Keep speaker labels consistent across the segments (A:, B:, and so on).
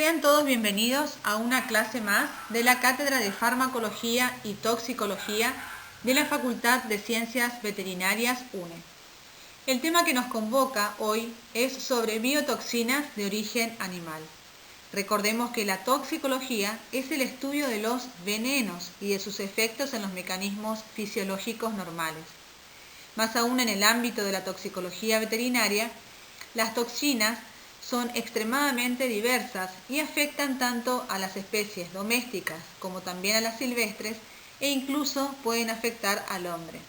A: Sean todos bienvenidos a una clase más de la Cátedra de Farmacología y Toxicología de la Facultad de Ciencias Veterinarias UNE. El tema que nos convoca hoy es sobre biotoxinas de origen animal. Recordemos que la toxicología es el estudio de los venenos y de sus efectos en los mecanismos fisiológicos normales. Más aún en el ámbito de la toxicología veterinaria, las toxinas son extremadamente diversas y afectan tanto a las especies domésticas como también a las silvestres e incluso pueden afectar al hombre.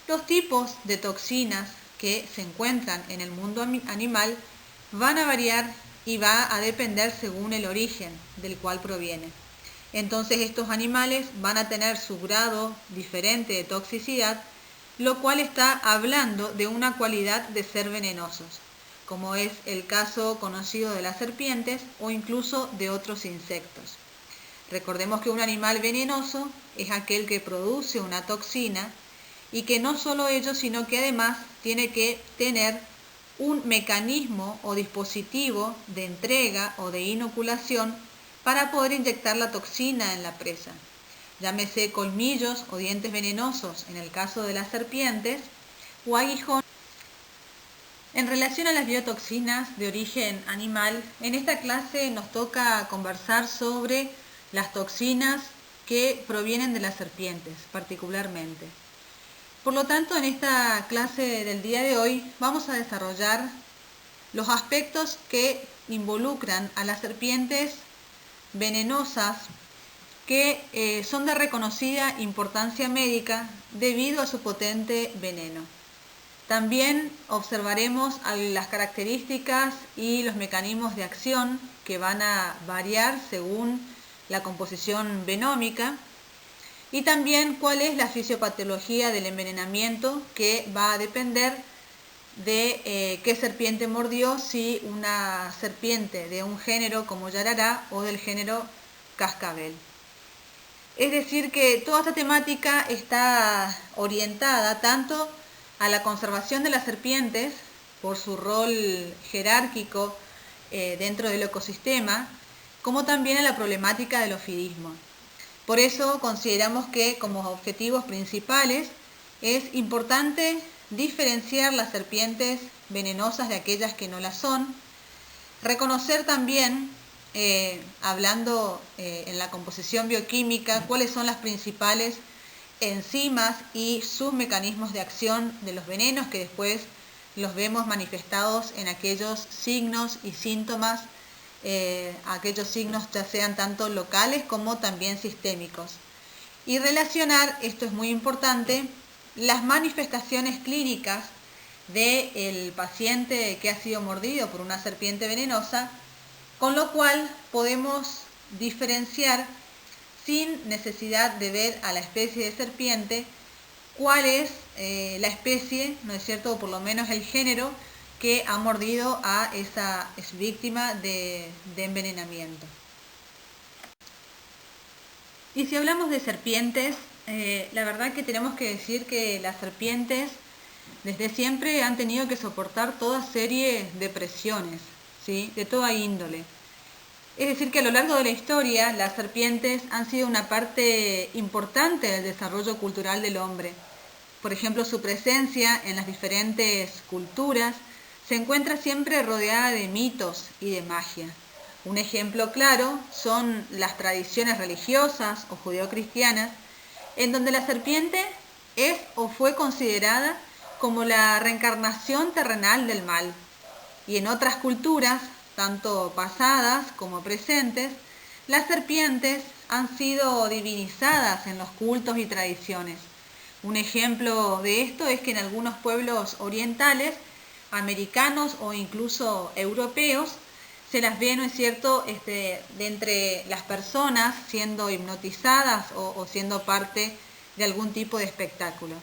A: Los tipos de toxinas que se encuentran en el mundo animal van a variar y va a depender según el origen del cual proviene. Entonces estos animales van a tener su grado diferente de toxicidad, lo cual está hablando de una cualidad de ser venenosos, como es el caso conocido de las serpientes o incluso de otros insectos. Recordemos que un animal venenoso es aquel que produce una toxina y que no solo ello, sino que además tiene que tener un mecanismo o dispositivo de entrega o de inoculación para poder inyectar la toxina en la presa. Llámese colmillos o dientes venenosos en el caso de las serpientes o aguijón. En relación a las biotoxinas de origen animal, en esta clase nos toca conversar sobre las toxinas que provienen de las serpientes, particularmente. Por lo tanto, en esta clase del día de hoy vamos a desarrollar los aspectos que involucran a las serpientes venenosas que son de reconocida importancia médica debido a su potente veneno. También observaremos las características y los mecanismos de acción que van a variar según la composición venómica y también cuál es la fisiopatología del envenenamiento, que va a depender de qué serpiente mordió, si una serpiente de un género como yarará o del género cascabel. Es decir, que toda esta temática está orientada tanto a la conservación de las serpientes por su rol jerárquico dentro del ecosistema, como también a la problemática del ofidismo. Por eso consideramos que como objetivos principales es importante diferenciar las serpientes venenosas de aquellas que no las son, reconocer también, hablando en la composición bioquímica, cuáles son las principales enzimas y sus mecanismos de acción de los venenos, que después los vemos manifestados en aquellos signos y síntomas, aquellos signos ya sean tanto locales como también sistémicos. Y relacionar, esto es muy importante, las manifestaciones clínicas del paciente que ha sido mordido por una serpiente venenosa, con lo cual podemos diferenciar sin necesidad de ver a la especie de serpiente cuál es la especie, ¿no es cierto?, o por lo menos el género que ha mordido a esa víctima de envenenamiento. Y si hablamos de serpientes, la verdad que tenemos que decir que las serpientes desde siempre han tenido que soportar toda serie de presiones, ¿sí?, de toda índole. Es decir, que a lo largo de la historia las serpientes han sido una parte importante del desarrollo cultural del hombre. Por ejemplo, su presencia en las diferentes culturas se encuentra siempre rodeada de mitos y de magia. Un ejemplo claro son las tradiciones religiosas o judeocristianas, en donde la serpiente es o fue considerada como la reencarnación terrenal del mal. Y en otras culturas, tanto pasadas como presentes, las serpientes han sido divinizadas en los cultos y tradiciones. Un ejemplo de esto es que en algunos pueblos orientales, americanos o incluso europeos, se las ve, ¿no es cierto?, de entre las personas siendo hipnotizadas o siendo parte de algún tipo de espectáculo.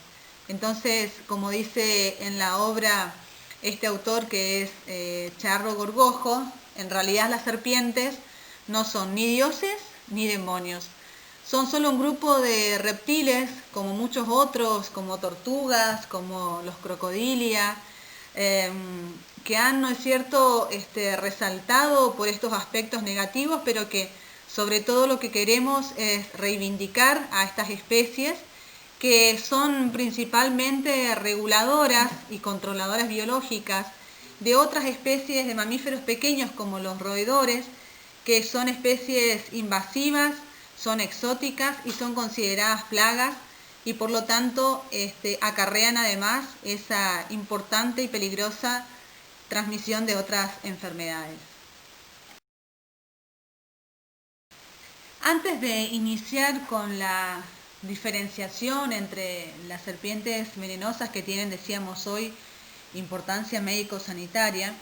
A: Entonces, como dice en la obra este autor, que es Charro Gorgojo, en realidad las serpientes no son ni dioses ni demonios. Son solo un grupo de reptiles, como muchos otros, como tortugas, como los crocodilia, que han, ¿no es cierto?, resaltado por estos aspectos negativos, pero que sobre todo lo que queremos es reivindicar a estas especies que son principalmente reguladoras y controladoras biológicas de otras especies de mamíferos pequeños como los roedores, que son especies invasivas, son exóticas y son consideradas plagas y por lo tanto acarrean además esa importante y peligrosa transmisión de otras enfermedades. Antes de iniciar con la diferenciación entre las serpientes venenosas que tienen, decíamos hoy, importancia médico-sanitaria,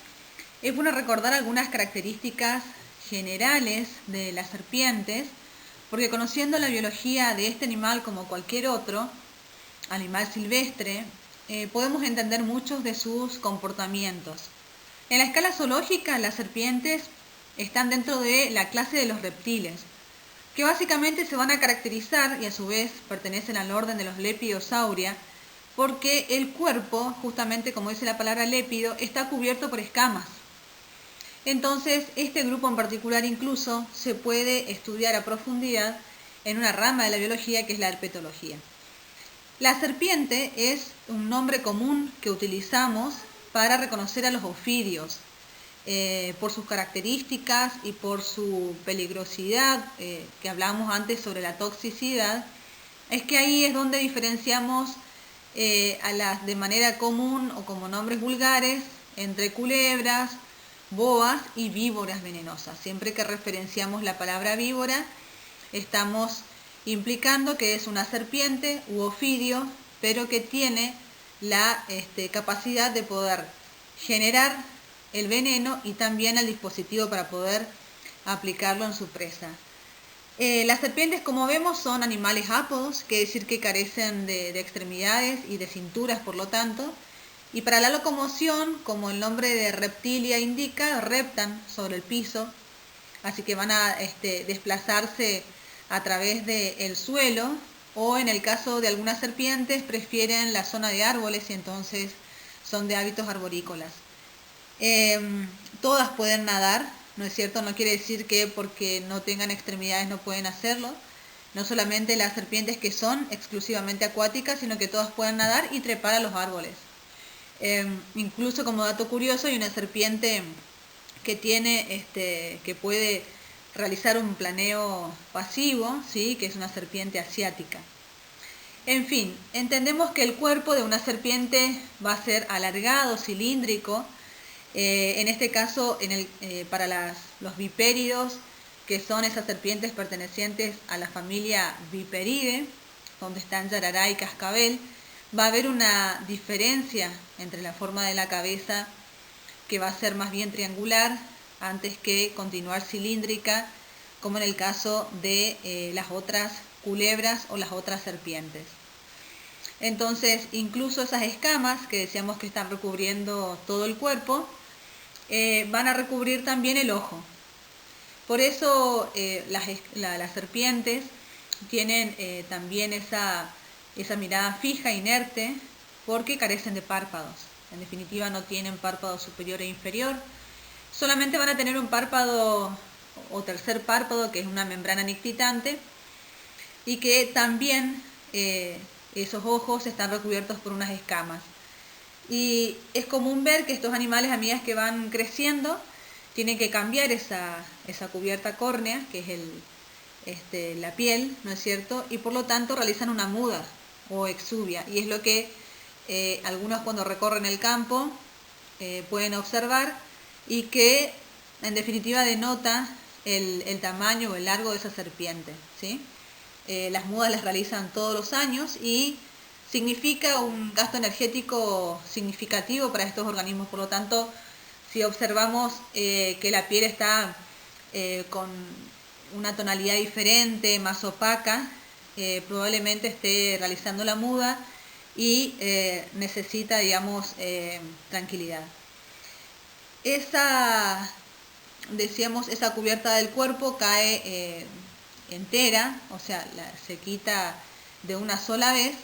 A: es bueno recordar algunas características generales de las serpientes, porque conociendo la biología de este animal como cualquier otro animal silvestre, podemos entender muchos de sus comportamientos. En la escala zoológica, las serpientes están dentro de la clase de los reptiles, que básicamente se van a caracterizar y a su vez pertenecen al orden de los Lepiosauria, porque el cuerpo, justamente como dice la palabra lépido, está cubierto por escamas. Entonces, este grupo en particular incluso se puede estudiar a profundidad en una rama de la biología que es la herpetología. La serpiente es un nombre común que utilizamos para reconocer a los ofidios, por sus características y por su peligrosidad, que hablábamos antes sobre la toxicidad. Es que ahí es donde diferenciamos a las de manera común o como nombres vulgares entre culebras, boas y víboras venenosas. Siempre que referenciamos la palabra víbora, estamos implicando que es una serpiente u ofidio, pero que tiene la capacidad de poder generar el veneno y también el dispositivo para poder aplicarlo en su presa. Las serpientes, como vemos, son animales ápodos, quiere decir que carecen de extremidades y de cinturas, por lo tanto, y para la locomoción, como el nombre de reptilia indica, reptan sobre el piso, así que van a desplazarse a través del suelo, o en el caso de algunas serpientes prefieren la zona de árboles y entonces son de hábitos arborícolas. Todas pueden nadar, ¿no es cierto? No quiere decir que porque no tengan extremidades no pueden hacerlo. No solamente las serpientes que son exclusivamente acuáticas, sino que todas pueden nadar y trepar a los árboles. Incluso como dato curioso, hay una serpiente que tiene, que puede realizar un planeo pasivo, ¿sí? Que es una serpiente asiática. En fin, entendemos que el cuerpo de una serpiente va a ser alargado, cilíndrico. En este caso, para los vipéridos, que son esas serpientes pertenecientes a la familia Viperidae, donde están yarará y cascabel, va a haber una diferencia entre la forma de la cabeza, que va a ser más bien triangular, antes que continuar cilíndrica, como en el caso de las otras culebras o las otras serpientes. Entonces, incluso esas escamas que decíamos que están recubriendo todo el cuerpo, van a recubrir también el ojo. Por eso las serpientes tienen también esa mirada fija, inerte, porque carecen de párpados. En definitiva, no tienen párpado superior e inferior. Solamente van a tener un párpado o tercer párpado, que es una membrana nictitante, y que también esos ojos están recubiertos por unas escamas. Y es común ver que estos animales, a medida que van creciendo, tienen que cambiar esa cubierta córnea, que es la piel, ¿no es cierto? Y por lo tanto realizan una muda o exuvia. Y es lo que algunos, cuando recorren el campo, pueden observar, y que en definitiva denota el tamaño o el largo de esa serpiente, ¿sí? Las mudas las realizan todos los años y significa un gasto energético significativo para estos organismos. Por lo tanto, si observamos que la piel está con una tonalidad diferente, más opaca, probablemente esté realizando la muda y necesita, digamos, tranquilidad. Decíamos, esa cubierta del cuerpo cae entera, o sea, se quita de una sola vez,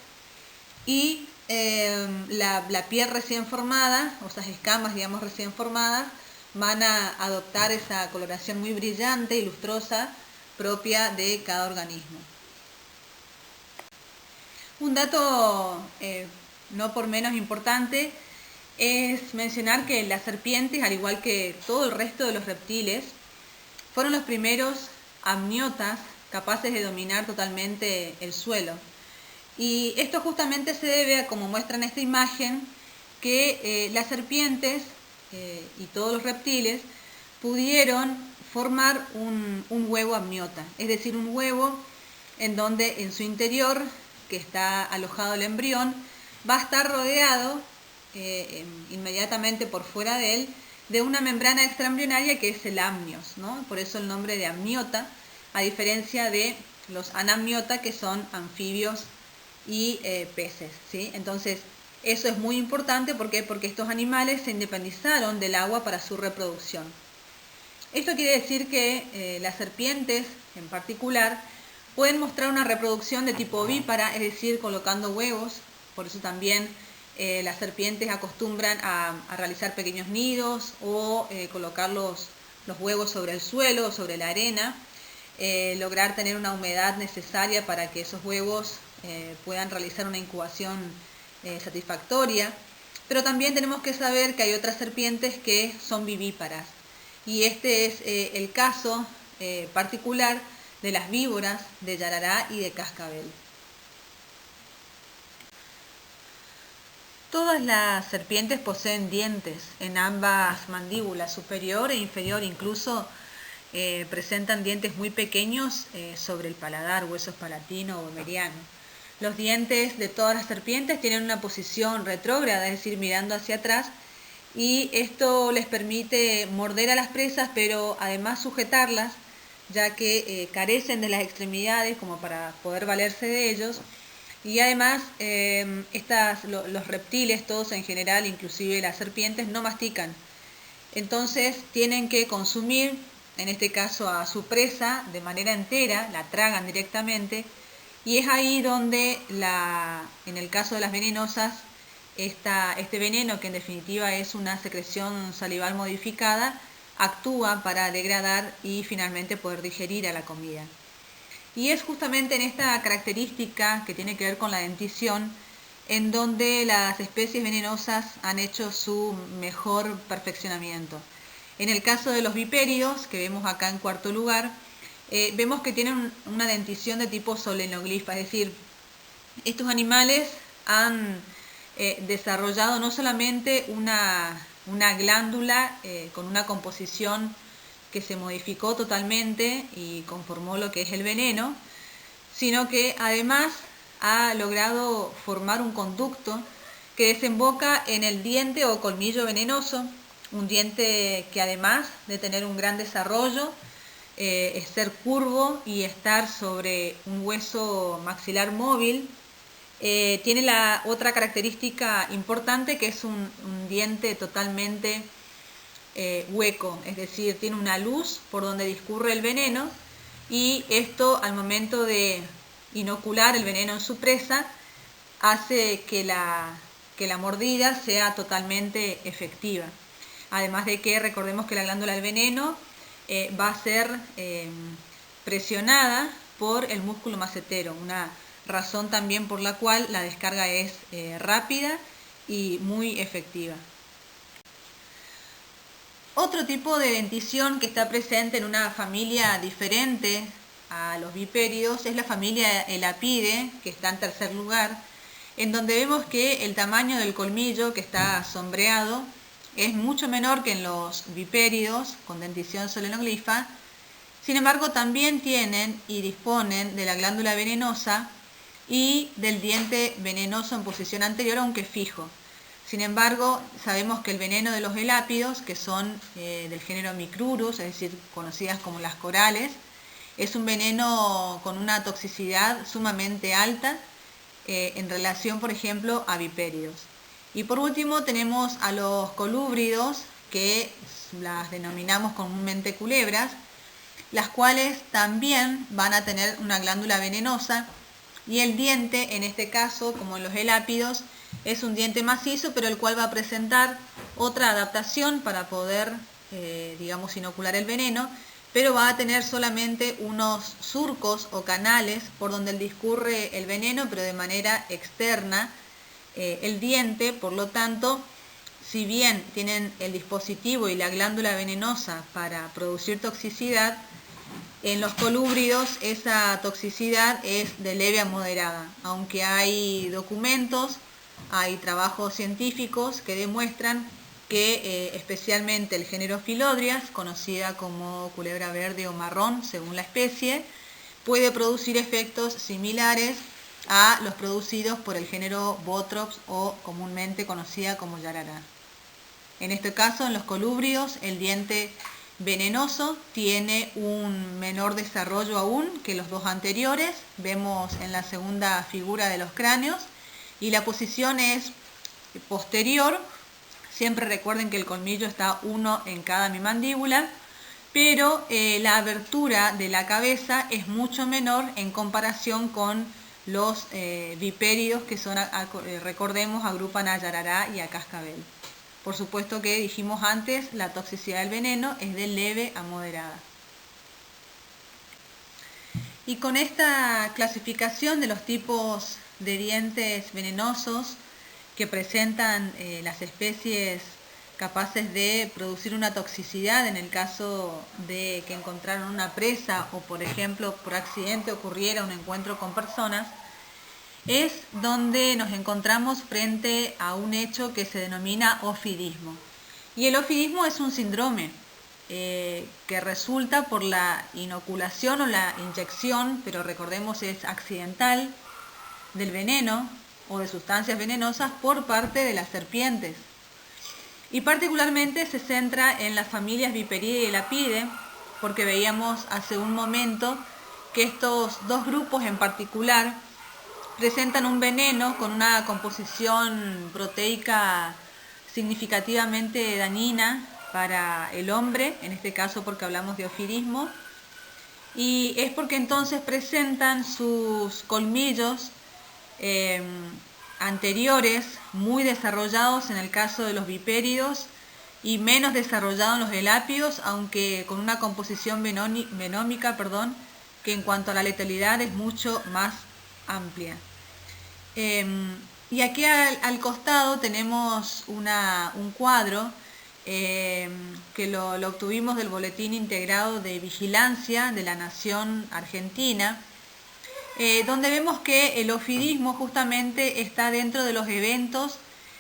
A: y la piel recién formada, o esas escamas, digamos, recién formadas, van a adoptar esa coloración muy brillante y lustrosa propia de cada organismo. Un dato no por menos importante es mencionar que las serpientes, al igual que todo el resto de los reptiles, fueron los primeros amniotas capaces de dominar totalmente el suelo. Y esto justamente se debe a, como muestra en esta imagen, que las serpientes y todos los reptiles pudieron formar un huevo amniota, es decir, un huevo en donde en su interior, que está alojado el embrión, va a estar rodeado inmediatamente por fuera de él de una membrana extraembrionaria que es el amnios, ¿no? Por eso el nombre de amniota, a diferencia de los anamniota, que son anfibios y peces, ¿sí? Entonces, eso es muy importante porque estos animales se independizaron del agua para su reproducción. Esto quiere decir que las serpientes, en particular, pueden mostrar una reproducción de tipo ovípara, es decir, colocando huevos. Por eso también las serpientes acostumbran a realizar pequeños nidos o colocar los huevos sobre el suelo, sobre la arena, lograr tener una humedad necesaria para que esos huevos puedan realizar una incubación satisfactoria. Pero también tenemos que saber que hay otras serpientes que son vivíparas. Y este es el caso particular de las víboras, de yarará y de cascabel. Todas las serpientes poseen dientes en ambas mandíbulas, superior e inferior, incluso presentan dientes muy pequeños sobre el paladar, huesos palatino o mediano. Los dientes de todas las serpientes tienen una posición retrógrada, es decir, mirando hacia atrás, y esto les permite morder a las presas, pero además sujetarlas, ya que carecen de las extremidades como para poder valerse de ellos. Y además los reptiles, todos en general, inclusive las serpientes, no mastican. Entonces tienen que consumir, en este caso a su presa, de manera entera, la tragan directamente. Y es ahí donde, en el caso de las venenosas, este veneno, que en definitiva es una secreción salival modificada, actúa para degradar y finalmente poder digerir a la comida. Y es justamente en esta característica que tiene que ver con la dentición en donde las especies venenosas han hecho su mejor perfeccionamiento. En el caso de los vipéridos, que vemos acá en cuarto lugar, vemos que tienen una dentición de tipo solenoglifa, es decir, estos animales han desarrollado no solamente una glándula con una composición que se modificó totalmente y conformó lo que es el veneno, sino que además ha logrado formar un conducto que desemboca en el diente o colmillo venenoso, un diente que además de tener un gran desarrollo, es ser curvo y estar sobre un hueso maxilar móvil, tiene la otra característica importante, que es un diente totalmente hueco, es decir, tiene una luz por donde discurre el veneno, y esto, al momento de inocular el veneno en su presa, hace que la mordida sea totalmente efectiva. Además de que recordemos que la glándula del veneno va a ser presionada por el músculo macetero, una razón también por la cual la descarga es rápida y muy efectiva. Otro tipo de dentición que está presente en una familia diferente a los vipéridos es la familia Elapidae, que está en tercer lugar, en donde vemos que el tamaño del colmillo, que está sombreado, es mucho menor que en los vipéridos con dentición solenoglifa. Sin embargo, también tienen y disponen de la glándula venenosa y del diente venenoso en posición anterior, aunque fijo. Sin embargo, sabemos que el veneno de los elápidos, que son del género Micrurus, es decir, conocidas como las corales, es un veneno con una toxicidad sumamente alta en relación, por ejemplo, a vipéridos. Y por último tenemos a los colúbridos, que las denominamos comúnmente culebras, las cuales también van a tener una glándula venenosa, y el diente, en este caso, como en los elápidos, Es un diente macizo, pero el cual va a presentar otra adaptación para poder, digamos, inocular el veneno, pero va a tener solamente unos surcos o canales por donde discurre el veneno, pero de manera externa el diente. Por lo tanto, si bien tienen el dispositivo y la glándula venenosa para producir toxicidad, en los colúbridos esa toxicidad es de leve a moderada, aunque hay documentos, hay trabajos científicos que demuestran que especialmente el género Philodrias, conocida como culebra verde o marrón según la especie, puede producir efectos similares a los producidos por el género Botrops o comúnmente conocida como yarará. En este caso, en los colúbridos, el diente venenoso tiene un menor desarrollo aún que los dos anteriores. Vemos en la segunda figura de los cráneos y la posición es posterior. Siempre recuerden que el colmillo está uno en cada mandíbula, pero la abertura de la cabeza es mucho menor en comparación con los vipéridos que son, recordemos, agrupan a yarará y a cascabel. Por supuesto que dijimos antes, la toxicidad del veneno es de leve a moderada. Y con esta clasificación de los tipos de dientes venenosos que presentan las especies capaces de producir una toxicidad en el caso de que encontraron una presa o, por ejemplo, por accidente ocurriera un encuentro con personas, es donde nos encontramos frente a un hecho que se denomina ofidismo. Y el ofidismo es un síndrome que resulta por la inoculación o la inyección, pero recordemos es accidental, del veneno o de sustancias venenosas por parte de las serpientes. Y particularmente se centra en las familias Viperidae y Lapidae, porque veíamos hace un momento que estos dos grupos en particular presentan un veneno con una composición proteica significativamente dañina para el hombre, en este caso porque hablamos de ofidismo, y es porque entonces presentan sus colmillos anteriores muy desarrollados en el caso de los vipéridos y menos desarrollados en los elápidos, aunque con una composición venómica, que en cuanto a la letalidad es mucho más amplia. Y aquí al costado tenemos un cuadro que lo obtuvimos del Boletín Integrado de Vigilancia de la Nación Argentina, donde vemos que el ofidismo justamente está dentro de los eventos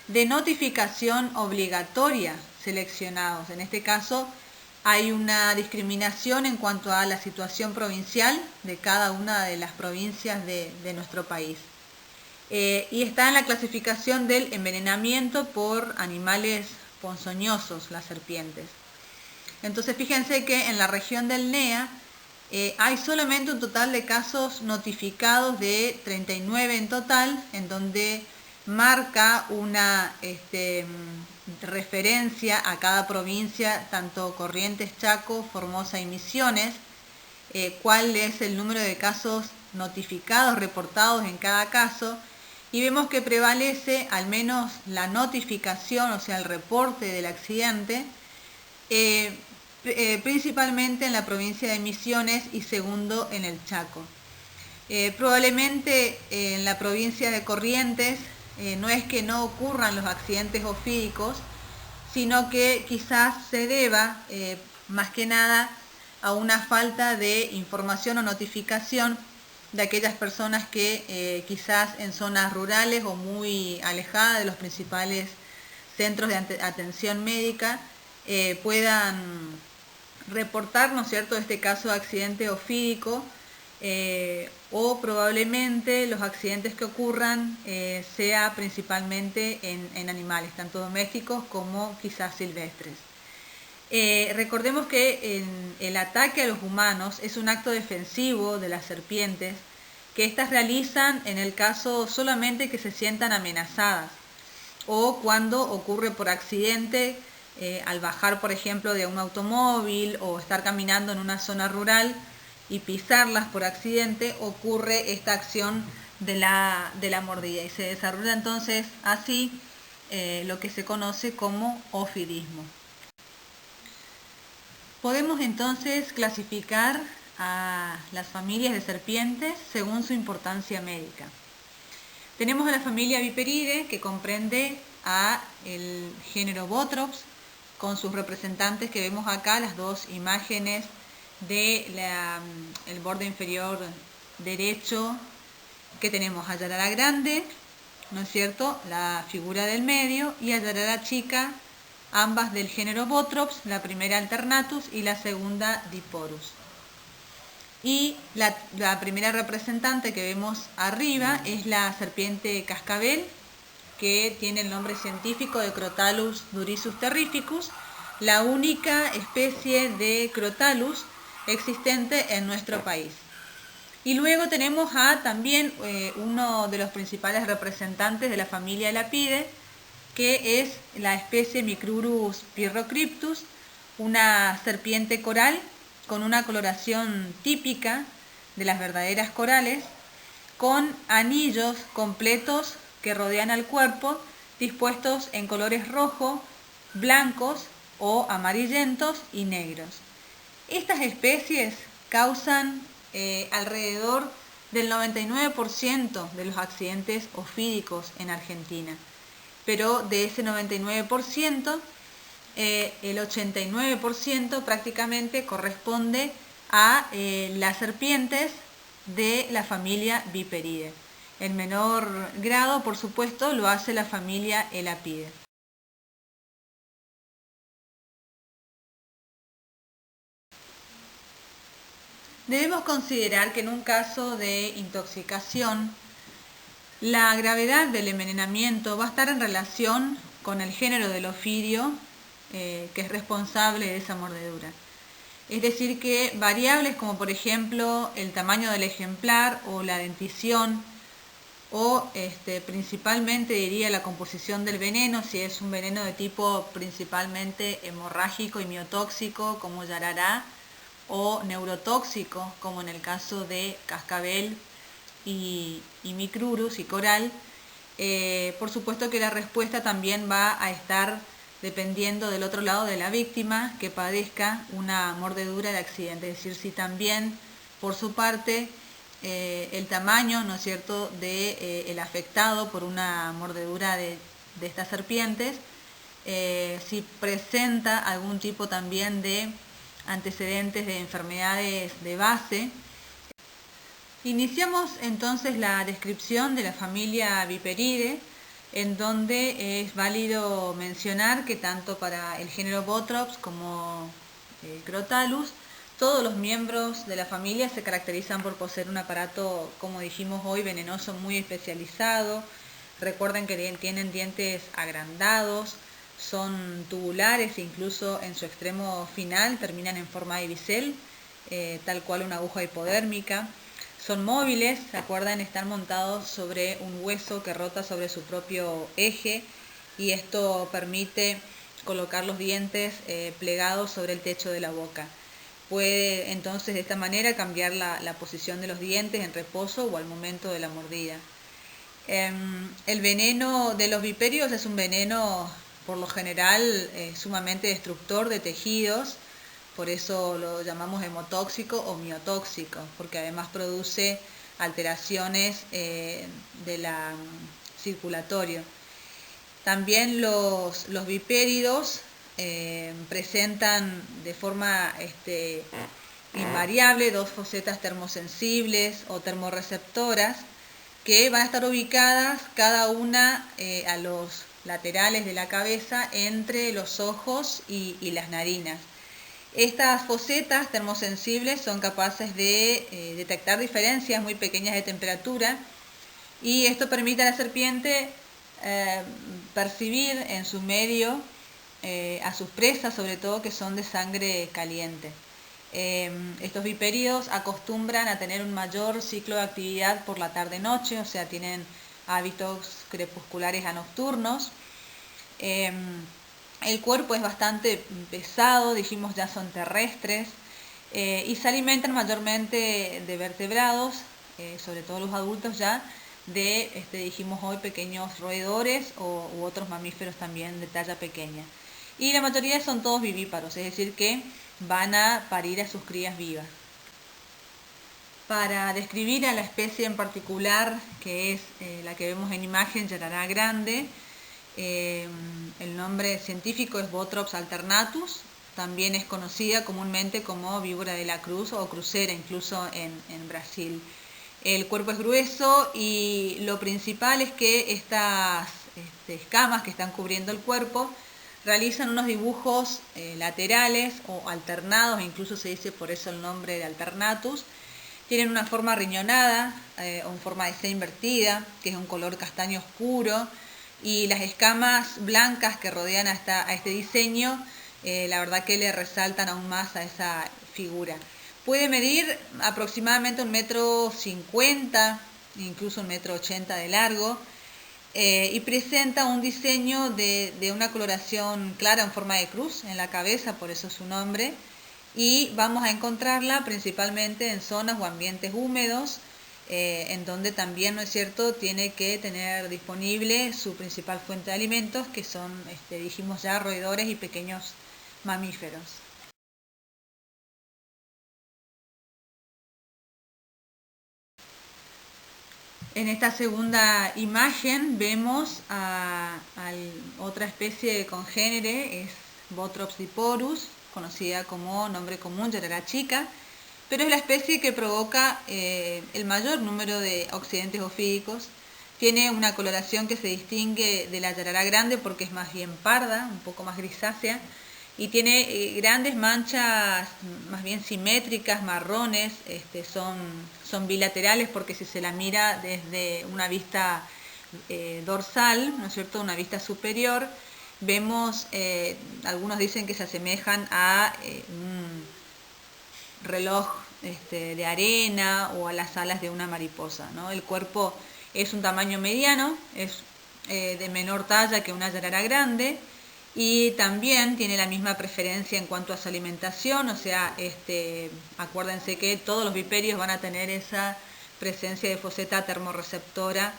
A: de notificación obligatoria seleccionados. En este caso hay una discriminación en cuanto a la situación provincial de cada una de las provincias de nuestro país. Y está en la clasificación del envenenamiento por animales ponzoñosos, las serpientes. Entonces fíjense que en la región del NEA hay solamente un total de casos notificados de 39 en total, en donde marca una referencia a cada provincia, tanto Corrientes, Chaco, Formosa y Misiones, cuál es el número de casos notificados, reportados en cada caso, y vemos que prevalece al menos la notificación, o sea, el reporte del accidente, principalmente en la provincia de Misiones y segundo en el Chaco. Probablemente en la provincia de Corrientes no es que no ocurran los accidentes ofídicos, sino que quizás se deba más que nada a una falta de información o notificación de aquellas personas que quizás en zonas rurales o muy alejadas de los principales centros de atención médica puedan reportar, ¿no es cierto?, este caso de accidente ofídico, o probablemente los accidentes que ocurran sea principalmente en animales, tanto domésticos como quizás silvestres. Recordemos que el ataque a los humanos es un acto defensivo de las serpientes que éstas realizan en el caso solamente que se sientan amenazadas o cuando ocurre por accidente al bajar, por ejemplo, de un automóvil o estar caminando en una zona rural y pisarlas por accidente, ocurre esta acción de la mordida, y se desarrolla entonces así lo que se conoce como ofidismo. Podemos entonces clasificar a las familias de serpientes según su importancia médica. Tenemos a la familia Viperidae, que comprende a el género Bothrops, con sus representantes que vemos acá, las dos imágenes del borde inferior derecho, que tenemos a Yarara grande, ¿no es cierto?, la figura del medio, y a Yarara chica, ambas del género Bothrops, la primera Alternatus y la segunda Diporus. Y la primera representante que vemos arriba es la serpiente cascabel, que tiene el nombre científico de Crotalus durisus terrificus, la única especie de Crotalus existente en nuestro país. Y luego tenemos también uno de los principales representantes de la familia Elapidae, que es la especie Micrurus pyrrhocryptus, una serpiente coral con una coloración típica de las verdaderas corales, con anillos completos que rodean al cuerpo, dispuestos en colores rojo, blancos o amarillentos y negros. Estas especies causan alrededor del 99% de los accidentes ofídicos en Argentina, pero de ese 99%, el 89% prácticamente corresponde a las serpientes de la familia Viperidae. En menor grado, por supuesto, lo hace la familia Elapidae. Debemos considerar que en un caso de intoxicación, la gravedad del envenenamiento va a estar en relación con el género del ofidio que es responsable de esa mordedura. Es decir, que variables como por ejemplo el tamaño del ejemplar o la dentición o principalmente diría la composición del veneno, si es un veneno de tipo principalmente hemorrágico y miotóxico como Yarará, o neurotóxico como en el caso de cascabel y Micrurus y coral, por supuesto que la respuesta también va a estar dependiendo del otro lado de la víctima que padezca una mordedura de accidente, es decir, si también por su parte el tamaño, ¿no es cierto?, de el afectado por una mordedura de estas serpientes, si presenta algún tipo también de antecedentes de enfermedades de base. Iniciamos entonces la descripción de la familia Viperidae, en donde es válido mencionar que tanto para el género Bothrops como Crotalus, todos los miembros de la familia se caracterizan por poseer un aparato, como dijimos hoy, venenoso muy especializado. Recuerden que tienen dientes agrandados, son tubulares e incluso en su extremo final terminan en forma de bisel, tal cual una aguja hipodérmica. Son móviles, ¿se acuerdan? Están montados sobre un hueso que rota sobre su propio eje, y esto permite colocar los dientes plegados sobre el techo de la boca. Puede entonces de esta manera cambiar la posición de los dientes en reposo o al momento de la mordida. El veneno de los viperios es un veneno por lo general sumamente destructor de tejidos, por eso lo llamamos hemotóxico o miotóxico, porque además produce alteraciones del circulatorio. También los vipéridos presentan de forma invariable dos fosetas termosensibles o termorreceptoras que van a estar ubicadas cada una a los laterales de la cabeza entre los ojos y las narinas. Estas fosetas termosensibles son capaces de detectar diferencias muy pequeñas de temperatura, y esto permite a la serpiente percibir en su medio a sus presas, sobre todo que son de sangre caliente. Estos viperidos acostumbran a tener un mayor ciclo de actividad por la tarde-noche, o sea, tienen hábitos crepusculares a nocturnos. El cuerpo es bastante pesado, dijimos ya son terrestres, y se alimentan mayormente de vertebrados, sobre todo los adultos ya, de, dijimos hoy, pequeños roedores u otros mamíferos también de talla pequeña. Y la mayoría son todos vivíparos, es decir que van a parir a sus crías vivas. Para describir a la especie en particular, que es la que vemos en imagen, Yarará grande, el nombre científico es Botrops alternatus, también es conocida comúnmente como víbora de la cruz o crucera, incluso en Brasil. El cuerpo es grueso y lo principal es que estas escamas que están cubriendo el cuerpo realizan unos dibujos laterales o alternados, incluso se dice por eso el nombre de alternatus. Tienen una forma riñonada o en forma de C invertida, que es un color castaño oscuro, y las escamas blancas que rodean a este diseño, la verdad que le resaltan aún más a esa figura. Puede medir aproximadamente 1,50 m, incluso 1,80 m de largo, y presenta un diseño de una coloración clara en forma de cruz en la cabeza, por eso su nombre, y vamos a encontrarla principalmente en zonas o ambientes húmedos, en donde también, ¿no es cierto?, tiene que tener disponible su principal fuente de alimentos, que son, dijimos ya, roedores y pequeños mamíferos. En esta segunda imagen vemos a otra especie de congénere, es Botrops diporus, conocida como nombre común Yarará chica, pero es la especie que provoca el mayor número de accidentes ofídicos. Tiene una coloración que se distingue de la Yarará grande porque es más bien parda, un poco más grisácea, y tiene grandes manchas más bien simétricas, marrones, son bilaterales porque si se la mira desde una vista dorsal, ¿no es cierto?, una vista superior, vemos, algunos dicen que se asemejan a un reloj de arena o a las alas de una mariposa, ¿no? El cuerpo es un tamaño mediano, es de menor talla que una yarará grande, y también tiene la misma preferencia en cuanto a su alimentación, o sea, acuérdense que todos los viperios van a tener esa presencia de foseta termorreceptora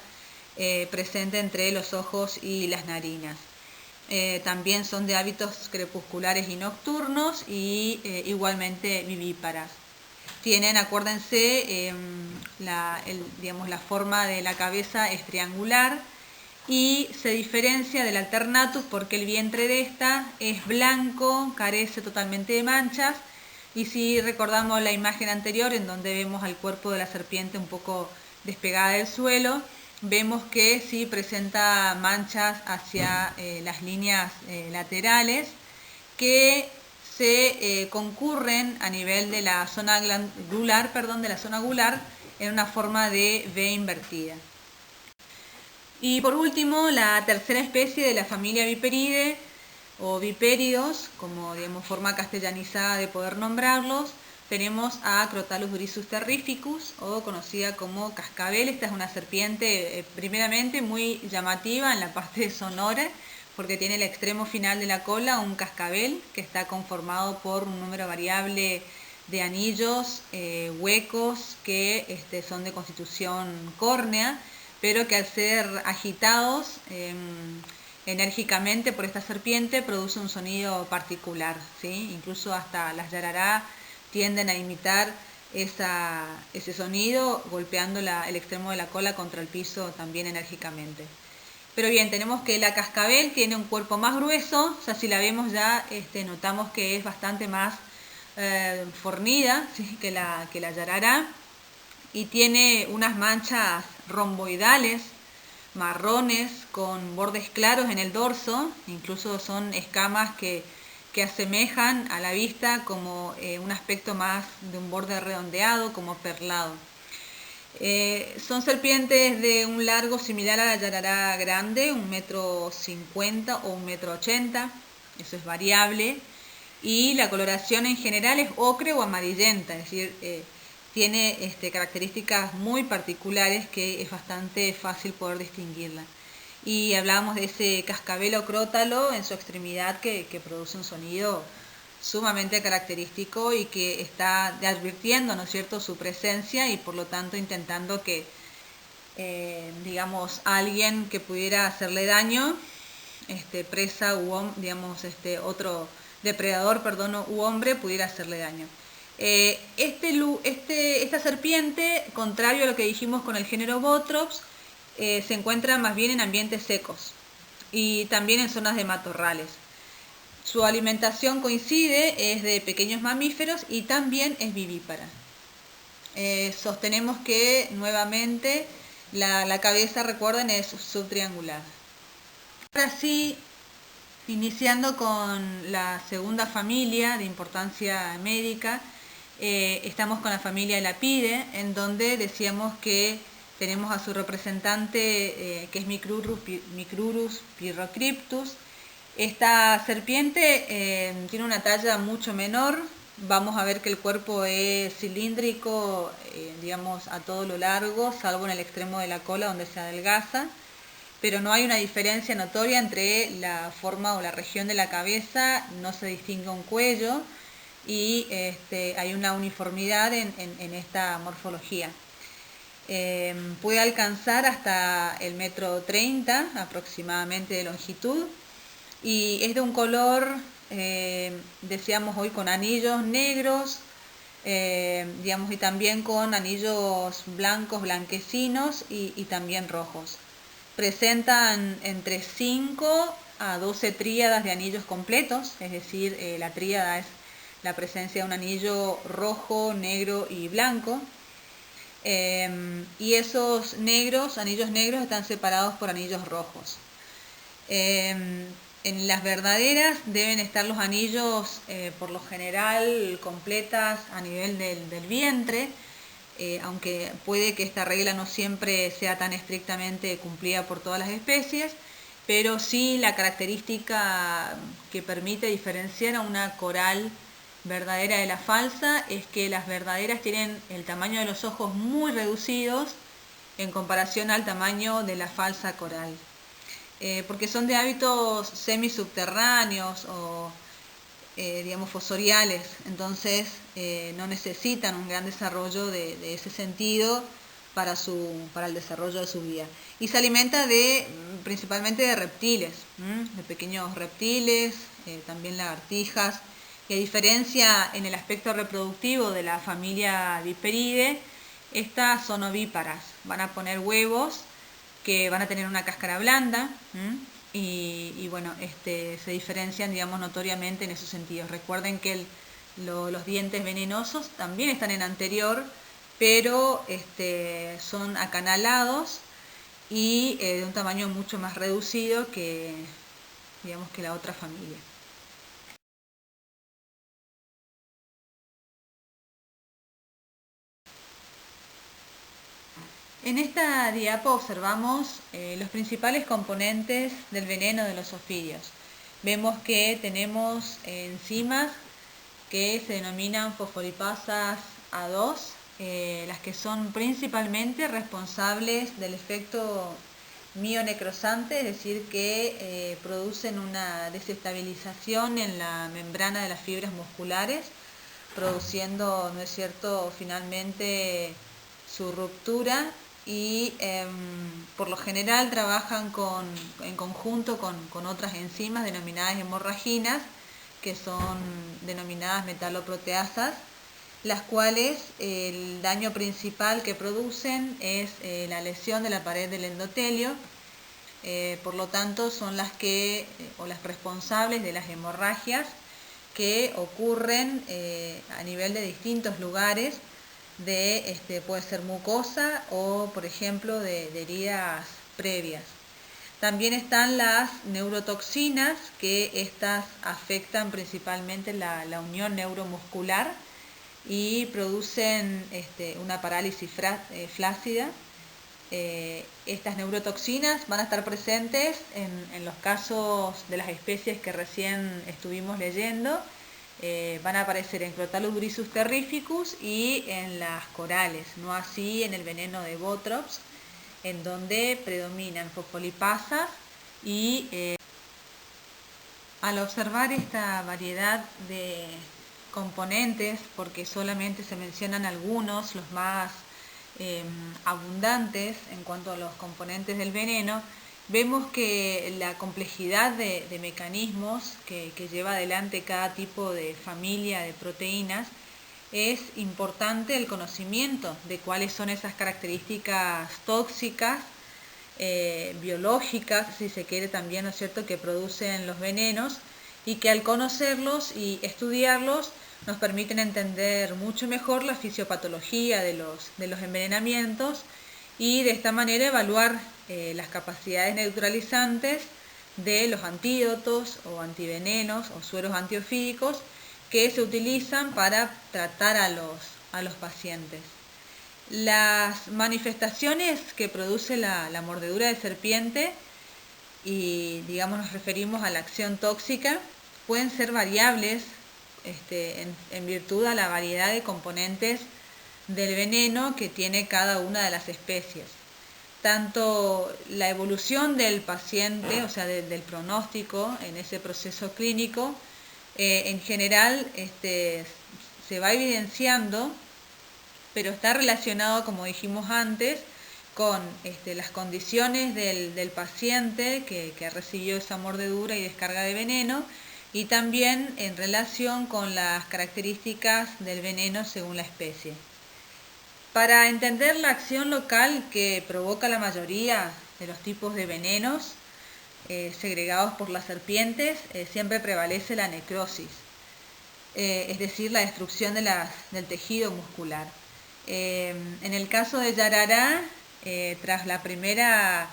A: presente entre los ojos y las narinas. También son de hábitos crepusculares y nocturnos y igualmente vivíparas. Tienen, acuérdense, la forma de la cabeza es triangular y se diferencia del alternatus porque el vientre de esta es blanco, carece totalmente de manchas, y si recordamos la imagen anterior en donde vemos al cuerpo de la serpiente un poco despegada del suelo, vemos que sí presenta manchas hacia las líneas laterales que se concurren a nivel de la zona gular, en una forma de V invertida. Y por último, la tercera especie de la familia Viperidae o vipéridos, como digamos forma castellanizada de poder nombrarlos, tenemos a Crotalus grisus terrificus, o conocida como cascabel. Esta es una serpiente primeramente muy llamativa en la parte sonora, porque tiene el extremo final de la cola un cascabel que está conformado por un número variable de anillos huecos que son de constitución córnea, pero que al ser agitados enérgicamente por esta serpiente produce un sonido particular, ¿sí? Incluso hasta las yarará tienden a imitar ese sonido golpeando el extremo de la cola contra el piso también enérgicamente. Pero bien, tenemos que la cascabel tiene un cuerpo más grueso, o sea, si la vemos ya notamos que es bastante más fornida, ¿sí?, que la yarará, y tiene unas manchas romboidales, marrones, con bordes claros en el dorso, incluso son escamas que asemejan a la vista como un aspecto más de un borde redondeado, como perlado. Son serpientes de un largo similar a la yarará grande, 1,50 m o 1,80 m, eso es variable, y la coloración en general es ocre o amarillenta, es decir, tiene características muy particulares que es bastante fácil poder distinguirla. Y hablábamos de ese cascabel o crótalo en su extremidad que produce un sonido sumamente característico y que está advirtiendo, ¿no es cierto?, su presencia y por lo tanto intentando que digamos, alguien que pudiera hacerle daño, presa u digamos, otro depredador, perdón, u hombre pudiera hacerle daño. Esta serpiente, contrario a lo que dijimos con el género Botrops, se encuentra más bien en ambientes secos y también en zonas de matorrales. Su alimentación coincide, es de pequeños mamíferos y también es vivípara. Sostenemos que nuevamente la cabeza, recuerden, es subtriangular. Ahora sí, iniciando con la segunda familia de importancia médica, estamos con la familia Elapidae, en donde decíamos que tenemos a su representante, que es Micrurus pyrrhocryptus. Esta serpiente tiene una talla mucho menor. Vamos a ver que el cuerpo es cilíndrico, digamos, a todo lo largo, salvo en el extremo de la cola donde se adelgaza, pero no hay una diferencia notoria entre la forma o la región de la cabeza, no se distingue un cuello y hay una uniformidad en esta morfología. Puede alcanzar hasta el 1,30 m aproximadamente de longitud y es de un color, decíamos hoy, con anillos negros, digamos, y también con anillos blancos, blanquecinos y también rojos. Presentan entre 5 a 12 tríadas de anillos completos, es decir, la tríada es la presencia de un anillo rojo, negro y blanco. Y esos anillos negros, están separados por anillos rojos. En las verdaderas deben estar los anillos, por lo general, completas a nivel del vientre, aunque puede que esta regla no siempre sea tan estrictamente cumplida por todas las especies, pero sí la característica que permite diferenciar a una coral verdadera de la falsa es que las verdaderas tienen el tamaño de los ojos muy reducidos en comparación al tamaño de la falsa coral. Porque son de hábitos semisubterráneos o digamos fosoriales, entonces no necesitan un gran desarrollo de ese sentido para el desarrollo de su vida. Y se alimenta principalmente de reptiles, de pequeños reptiles, también lagartijas, y a diferencia en el aspecto reproductivo de la familia Viperidae, estas son ovíparas, van a poner huevos que van a tener una cáscara blanda, y bueno, se diferencian, digamos, notoriamente en esos sentidos. Recuerden que los dientes venenosos también están en anterior, pero son acanalados y de un tamaño mucho más reducido que, digamos, que la otra familia. En esta diapo observamos los principales componentes del veneno de los ofidios. Vemos que tenemos enzimas que se denominan fosfolipasas A2, las que son principalmente responsables del efecto mionecrosante, es decir, que producen una desestabilización en la membrana de las fibras musculares, produciendo, ¿no es cierto?, finalmente su ruptura, y por lo general trabajan en conjunto con otras enzimas denominadas hemorraginas, que son denominadas metaloproteasas, las cuales el daño principal que producen es la lesión de la pared del endotelio. Por lo tanto son las responsables de las hemorragias que ocurren a nivel de distintos lugares, puede ser mucosa o, por ejemplo, de heridas previas. También están las neurotoxinas, que estas afectan principalmente la unión neuromuscular y producen una parálisis flácida. Estas neurotoxinas van a estar presentes en los casos de las especies que recién estuvimos leyendo. Van a aparecer en Crotalus grisus terrificus y en las corales, no así en el veneno de Botrops, en donde predominan fosfolipasas y al observar esta variedad de componentes, porque solamente se mencionan algunos, los más abundantes en cuanto a los componentes del veneno, vemos que la complejidad de mecanismos que lleva adelante cada tipo de familia de proteínas es importante el conocimiento de cuáles son esas características tóxicas, biológicas, si se quiere también, ¿no es cierto?, que producen los venenos, y que al conocerlos y estudiarlos nos permiten entender mucho mejor la fisiopatología de los envenenamientos y de esta manera evaluar las capacidades neutralizantes de los antídotos o antivenenos o sueros antiofídicos que se utilizan para tratar a los pacientes. Las manifestaciones que produce la mordedura de serpiente, y digamos nos referimos a la acción tóxica, pueden ser variables en virtud a la variedad de componentes del veneno que tiene cada una de las especies. Tanto la evolución del paciente, o sea, del pronóstico en ese proceso clínico, en general se va evidenciando, pero está relacionado, como dijimos antes, con las condiciones del paciente que recibió esa mordedura y descarga de veneno, y también en relación con las características del veneno según la especie. Para entender la acción local que provoca la mayoría de los tipos de venenos segregados por las serpientes, siempre prevalece la necrosis, es decir, la destrucción del tejido muscular. En el caso de Yarará, tras la primera,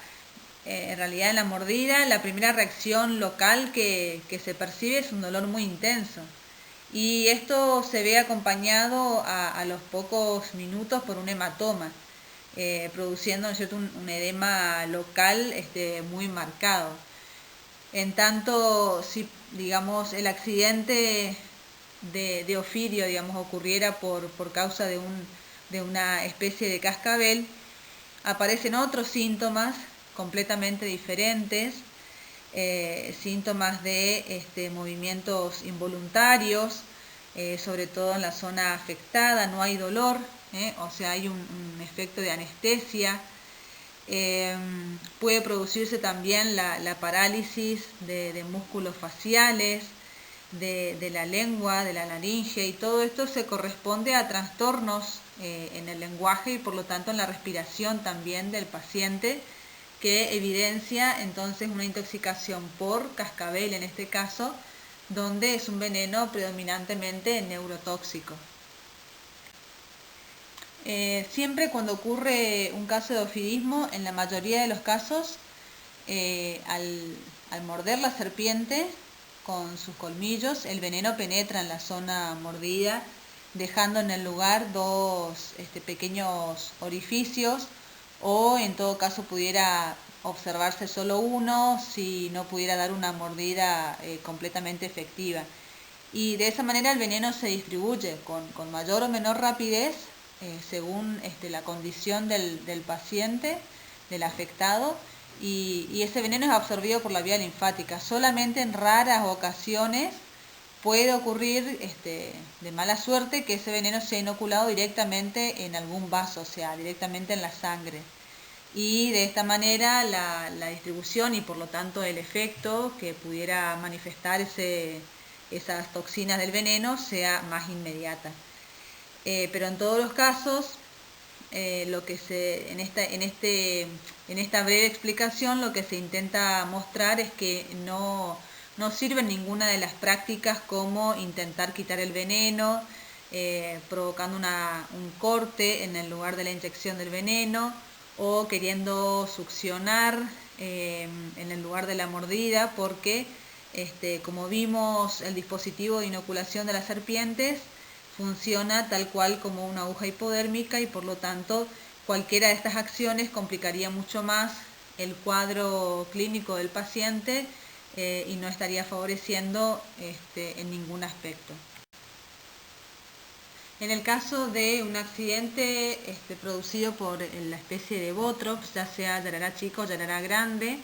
A: en realidad en la mordida, la primera reacción local que se percibe es un dolor muy intenso. Y esto se ve acompañado a los pocos minutos por un hematoma, produciendo, ¿no es cierto?, un edema local muy marcado. En tanto, si digamos el accidente de ofidio, digamos, ocurriera por causa de una especie de cascabel, aparecen otros síntomas completamente diferentes, síntomas de movimientos involuntarios, sobre todo en la zona afectada, no hay dolor, o sea, hay un efecto de anestesia. Puede producirse también la parálisis de músculos faciales, de la lengua, de la laringe, y todo esto se corresponde a trastornos en el lenguaje y por lo tanto en la respiración también del paciente, que evidencia entonces una intoxicación por cascabel en este caso, donde es un veneno predominantemente neurotóxico. Siempre cuando ocurre un caso de ofidismo, en la mayoría de los casos, al morder la serpiente con sus colmillos, el veneno penetra en la zona mordida, dejando en el lugar dos pequeños orificios, o en todo caso pudiera observarse solo uno si no pudiera dar una mordida completamente efectiva. Y de esa manera el veneno se distribuye con mayor o menor rapidez según la condición del paciente, del afectado, y ese veneno es absorbido por la vía linfática. Solamente en raras ocasiones puede ocurrir de mala suerte que ese veneno sea inoculado directamente en algún vaso, o sea, directamente en la sangre. Y de esta manera la distribución y por lo tanto el efecto que pudiera manifestar esas toxinas del veneno sea más inmediata. Pero en todos los casos, lo que en esta breve explicación lo que se intenta mostrar es que no sirve ninguna de las prácticas como intentar quitar el veneno, provocando un corte en el lugar de la inyección del veneno, o queriendo succionar en el lugar de la mordida, porque como vimos, el dispositivo de inoculación de las serpientes funciona tal cual como una aguja hipodérmica, y por lo tanto cualquiera de estas acciones complicaría mucho más el cuadro clínico del paciente y no estaría favoreciendo en ningún aspecto. En el caso de un accidente producido por la especie de Botrops, ya sea Yarará chico o Yarará grande,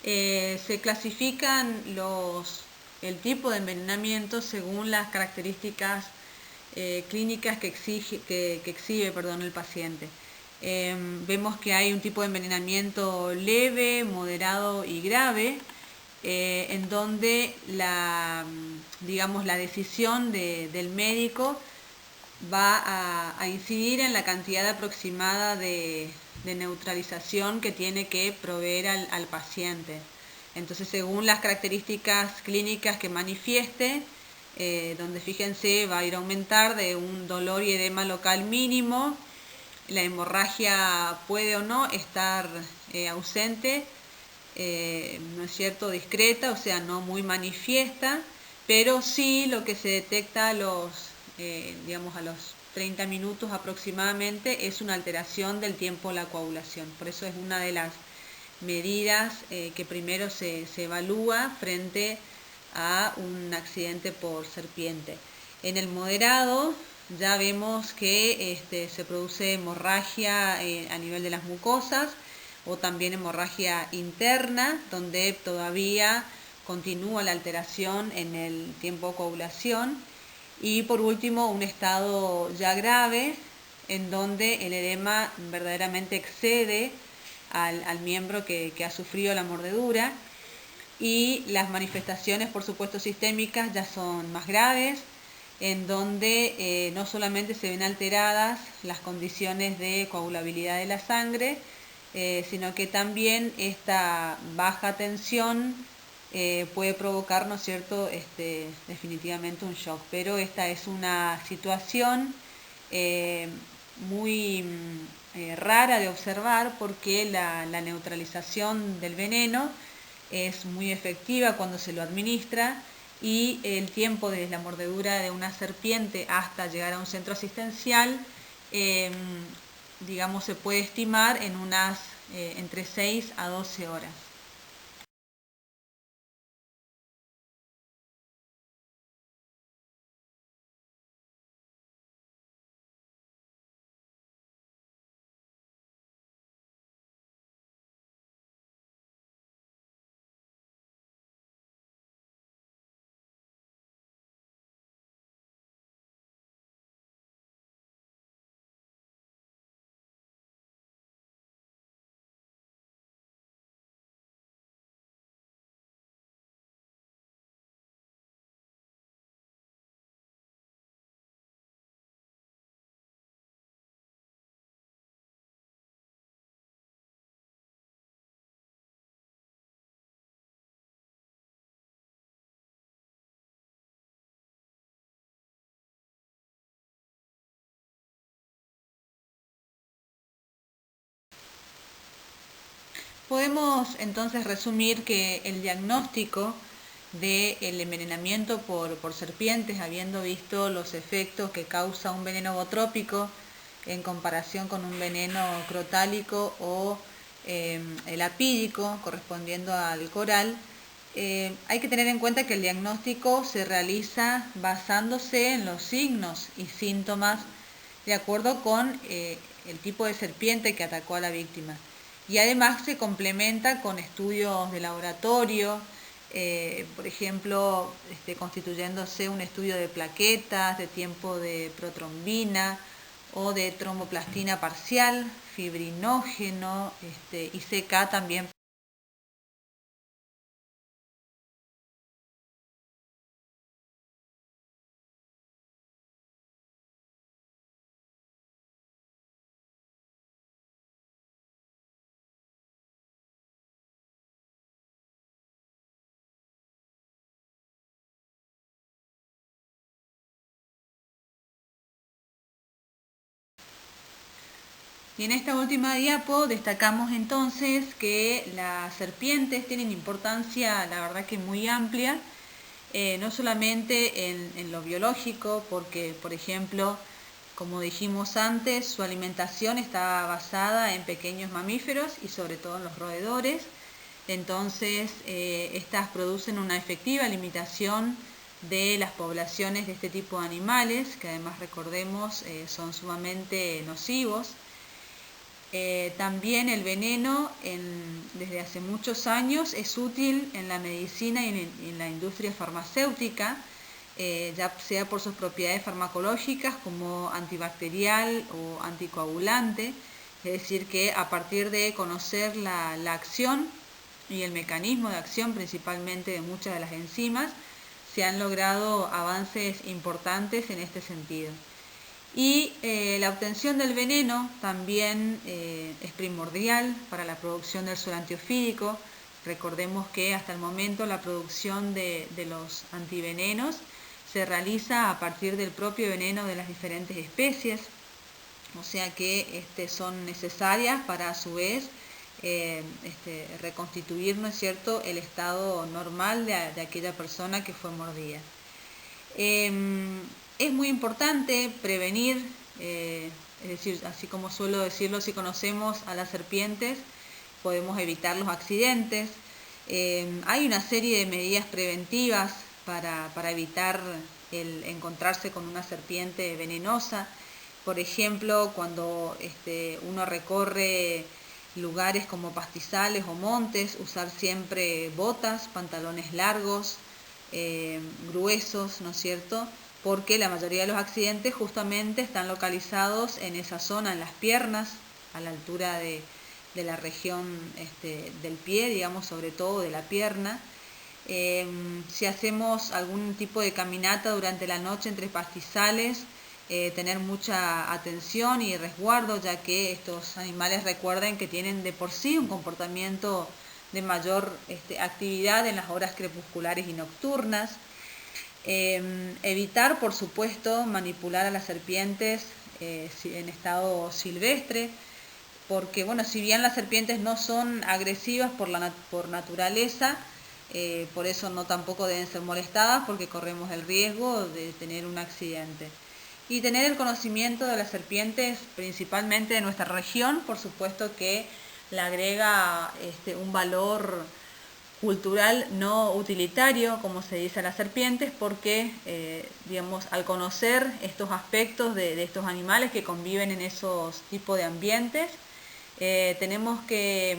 A: se clasifican el tipo de envenenamiento según las características clínicas que exhibe el paciente. Vemos que hay un tipo de envenenamiento leve, moderado y grave, en donde digamos, la decisión del médico va a incidir en la cantidad aproximada de neutralización que tiene que proveer al paciente. Entonces, según las características clínicas que manifieste, donde fíjense va a ir a aumentar de un dolor y edema local mínimo, la hemorragia puede o no estar ausente, ¿no es cierto?, discreta, o sea, no muy manifiesta, pero sí lo que se detecta a los 30 minutos aproximadamente es una alteración del tiempo de la coagulación. Por eso es una de las medidas que primero se evalúa frente a un accidente por serpiente. En el moderado ya vemos que se produce hemorragia a nivel de las mucosas, o también hemorragia interna, donde todavía continúa la alteración en el tiempo de coagulación. Y por último, un estado ya grave, en donde el edema verdaderamente excede al miembro que ha sufrido la mordedura, y las manifestaciones, por supuesto, sistémicas ya son más graves, en donde no solamente se ven alteradas las condiciones de coagulabilidad de la sangre, sino que también esta baja tensión puede provocar, ¿no es cierto?, definitivamente un shock. Pero esta es una situación muy rara de observar, porque la neutralización del veneno es muy efectiva cuando se lo administra, y el tiempo desde la mordedura de una serpiente hasta llegar a un centro asistencial, digamos, se puede estimar en unas entre 6 a 12 horas. Podemos entonces resumir que el diagnóstico del envenenamiento por serpientes, habiendo visto los efectos que causa un veneno botrópico en comparación con un veneno crotálico o el apídico correspondiendo al coral, hay que tener en cuenta que el diagnóstico se realiza basándose en los signos y síntomas de acuerdo con el tipo de serpiente que atacó a la víctima. Y además se complementa con estudios de laboratorio, por ejemplo, constituyéndose un estudio de plaquetas, de tiempo de protrombina o de tromboplastina parcial, fibrinógeno, ICK también. Y en esta última diapo destacamos entonces que las serpientes tienen importancia, la verdad que muy amplia, no solamente en lo biológico, porque, por ejemplo, como dijimos antes, su alimentación está basada en pequeños mamíferos y sobre todo en los roedores. Entonces, estas producen una efectiva limitación de las poblaciones de este tipo de animales, que además, recordemos, son sumamente nocivos. También el veneno desde hace muchos años es útil en la medicina y en la industria farmacéutica, ya sea por sus propiedades farmacológicas como antibacterial o anticoagulante, Es decir, que a partir de conocer la acción y el mecanismo de acción principalmente de muchas de las enzimas, se han logrado avances importantes en este sentido. Y la obtención del veneno también es primordial para la producción del suelo antiofídico. Recordemos que hasta el momento la producción de los antivenenos se realiza a partir del propio veneno de las diferentes especies, o sea que son necesarias para a su vez reconstituir, ¿no es cierto?, el estado normal de aquella persona que fue mordida. Es muy importante prevenir, es decir, así como suelo decirlo, si conocemos a las serpientes, podemos evitar los accidentes. Hay una serie de medidas preventivas para evitar el encontrarse con una serpiente venenosa. Por ejemplo, cuando uno recorre lugares como pastizales o montes, usar siempre botas, pantalones largos, gruesos, ¿no es cierto?, porque la mayoría de los accidentes justamente están localizados en esa zona, en las piernas, a la altura de la región del pie, digamos, sobre todo de la pierna. Si hacemos algún tipo de caminata durante la noche entre pastizales, tener mucha atención y resguardo, ya que estos animales, recuerden que tienen de por sí un comportamiento de mayor actividad en las horas crepusculares y nocturnas. Evitar, por supuesto, manipular a las serpientes en estado silvestre, porque bueno, si bien las serpientes no son agresivas por naturaleza, por eso no tampoco deben ser molestadas, porque corremos el riesgo de tener un accidente. Y tener el conocimiento de las serpientes, principalmente de nuestra región, por supuesto que le agrega un valor cultural no utilitario, como se dice a las serpientes, porque digamos, al conocer estos aspectos de estos animales que conviven en esos tipos de ambientes, tenemos que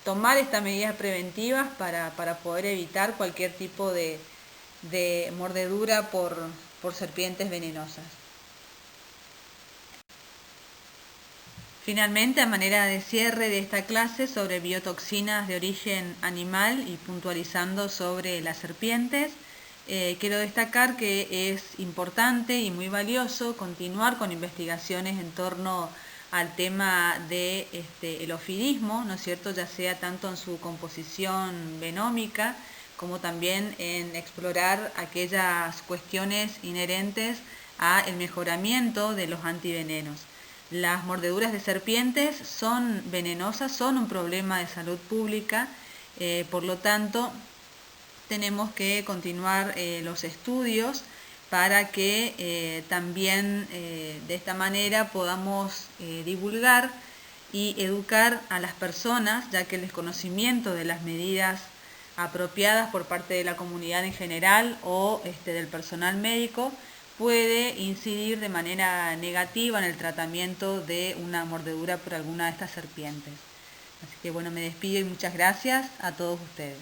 A: tomar estas medidas preventivas para poder evitar cualquier tipo de mordedura por serpientes venenosas. Finalmente, a manera de cierre de esta clase sobre biotoxinas de origen animal y puntualizando sobre las serpientes, quiero destacar que es importante y muy valioso continuar con investigaciones en torno al tema de el ofidismo, ¿no es cierto?, ya sea tanto en su composición venómica como también en explorar aquellas cuestiones inherentes al mejoramiento de los antivenenos. Las mordeduras de serpientes son venenosas, son un problema de salud pública, por lo tanto tenemos que continuar los estudios para que también de esta manera podamos divulgar y educar a las personas, ya que el desconocimiento de las medidas apropiadas por parte de la comunidad en general o del personal médico puede incidir de manera negativa en el tratamiento de una mordedura por alguna de estas serpientes. Así que bueno, me despido y muchas gracias a todos ustedes.